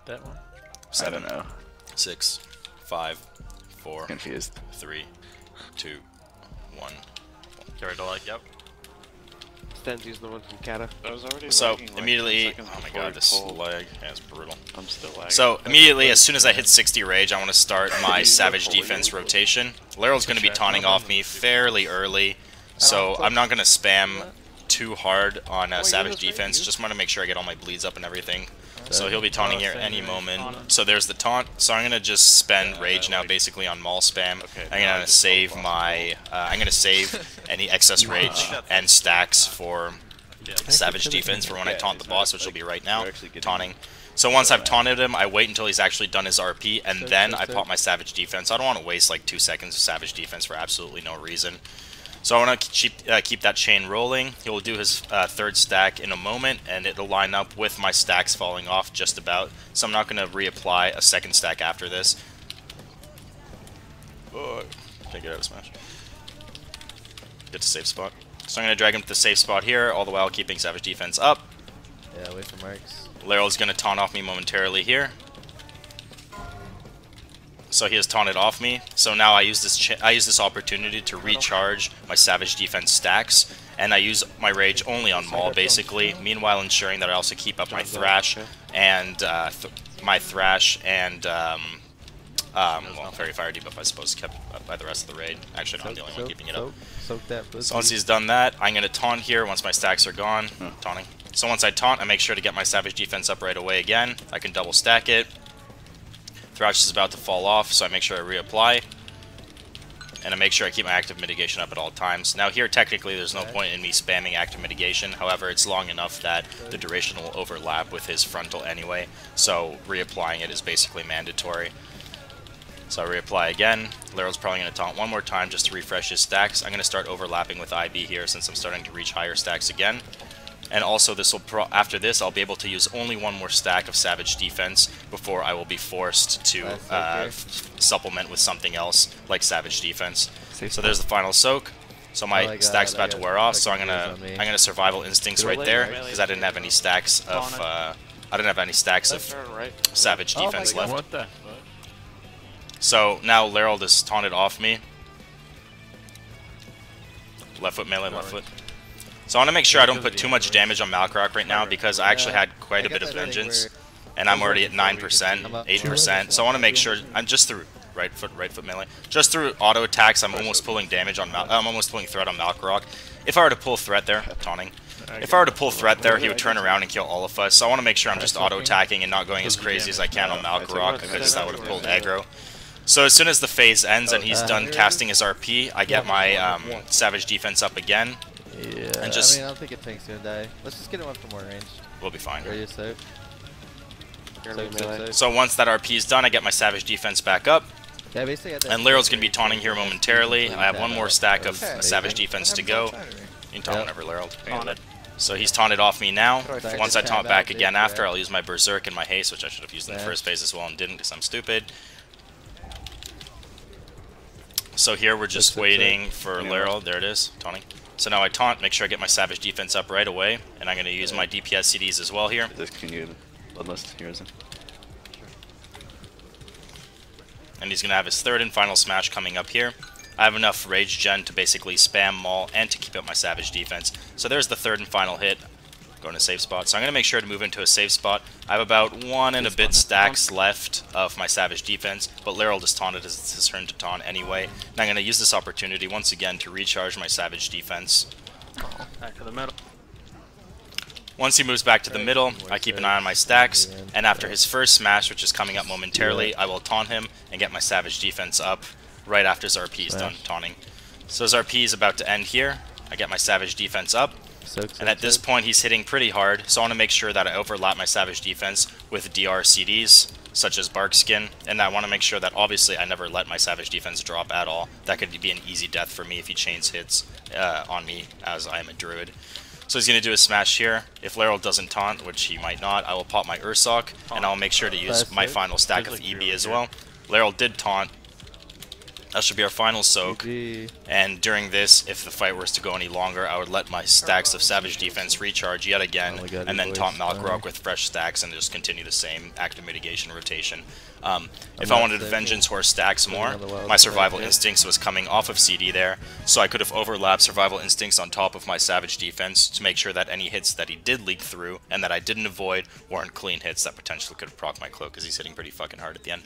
that one? 7, I don't know. 6, 5, 4, Confused. 3, 2, 1. Carry the leg, yep. Sten's using the one from Kata. I was already So lagging, like, 10 immediately, seconds oh my before god, I this pulled. lag, yeah, it's brutal. I'm still lagging. So immediately, as soon as I hit 60 rage, I want to start my Savage Defense rotation. Leryl's going to be taunting off me fairly early, so I'm not going to spam too hard on Savage Defense. Just want to make sure I get all my bleeds up and everything. So he'll be taunting here any moment. So there's the taunt. So I'm gonna just spend rage now, basically on Maul spam. I'm gonna save my. I'm gonna save any excess rage and stacks for Savage Defense for when I taunt the boss, which will be right now. Taunting. So once I've taunted him, I wait until he's actually done his RP, and then I pop my Savage Defense. I don't want to waste like 2 seconds of Savage Defense for absolutely no reason. So I want to keep that chain rolling. He'll do his third stack in a moment, and it'll line up with my stacks falling off just about. So I'm not going to reapply a second stack after this. Oh, can't get out of smash. Get to safe spot. So I'm going to drag him to the safe spot here, all the while keeping Savage Defense up. Yeah, wait for marks. Leryl's going to taunt off me momentarily here. So he has taunted off me. So now I use this opportunity to recharge my Savage Defense stacks, and I use my rage only on Maul basically. Meanwhile, ensuring that I also keep up my Thrash and well, Fairy Fire debuff I suppose kept up by the rest of the raid. Actually, no, I'm the only one keeping it up. So once he's done that, I'm gonna taunt here. Once my stacks are gone, taunting. So once I taunt, I make sure to get my Savage Defense up right away again. I can double stack it. Thrash is about to fall off, so I make sure I reapply. And I make sure I keep my active mitigation up at all times. Now here, technically, there's no point in me spamming active mitigation. However, it's long enough that the duration will overlap with his frontal anyway. So reapplying it is basically mandatory. So I reapply again. Leryl's probably going to taunt one more time just to refresh his stacks. I'm going to start overlapping with IB here since I'm starting to reach higher stacks again. And also, after this, I'll be able to use only one more stack of Savage Defense before I will be forced to supplement with something else like Savage Defense. So there's the final soak. So my stack's about to wear off. So I'm gonna Survival Instincts right there because I didn't have any stacks of Savage Defense left. What the? So now Leryl has taunted off me. Left foot melee, left foot. So I want to make sure I don't put too much damage on Malkorok right now because I actually had quite a bit of vengeance, and I'm already at 9%, 8%. So I want to make sure I'm just through right foot melee. Just through auto attacks, I'm almost pulling damage on I'm almost pulling threat on Malkorok. If I were to pull threat there, taunting. If I were to pull threat there, he would turn around and kill all of us. So I want to make sure I'm just auto attacking and not going as crazy as I can on Malkorok because that would have pulled aggro. So as soon as the phase ends and he's done casting his RP, I get my Savage Defense up again. Yeah, and just, I mean, I don't think Tank's gonna die. Let's just get him up for more range. We'll be fine. Radius soak. So once that RP is done, I get my Savage Defense back up. Yeah, basically and Lyryl's going to be taunting here momentarily. I have one more stack of Savage Defense to go. You can taunt whenever, Lyryl. So he's taunted off me now. Once I taunt back again after, I'll use my Berserk and my Haste, which I should have used in the first phase as well and didn't because I'm stupid. So here we're just waiting for Lyryl. There it is, taunting. So now I taunt, make sure I get my Savage Defense up right away, and I'm going to use my DPS CDs as well here. Can you Bloodlust Heroes in? And he's going to have his third and final smash coming up here. I have enough Rage Gen to basically spam Maul and to keep up my Savage Defense. So there's the third and final hit. Going to safe spot. So I'm going to make sure to move into a safe spot. I have about 1 and a bit stacks left of my Savage Defense, but Lyryl just taunted as it's his turn to taunt anyway. And I'm going to use this opportunity once again to recharge my Savage Defense. Back to the middle. Once he moves back to the middle, I keep an eye on my stacks, and after his first smash, which is coming up momentarily, I will taunt him and get my Savage Defense up right after his RP is done taunting. So his RP is about to end here. I get my Savage Defense up. And at this point, he's hitting pretty hard, so I want to make sure that I overlap my Savage Defense with DR CDs, such as Bark Skin, and I want to make sure that, obviously, I never let my Savage Defense drop at all. That could be an easy death for me if he chains hits on me, as I am a Druid. So he's going to do a smash here. If Lyryl doesn't taunt, which he might not, I will pop my Ursoc, and I'll make sure to use my final stack of EB as well. Lyryl did taunt. That should be our final soak. GG. And during this, if the fight was to go any longer, I would let my stacks of Savage Defense recharge yet again, Oh my God, and then your taunt voice. Malkorok with fresh stacks and just continue the same active mitigation rotation. If not I wanted to saving. Vengeance Horse stacks more, on the wild my side, Survival yeah. Instincts was coming off of CD there, so I could have overlapped Survival Instincts on top of my Savage Defense to make sure that any hits that he did leak through and that I didn't avoid weren't clean hits that potentially could have proc my cloak, because he's hitting pretty fucking hard at the end.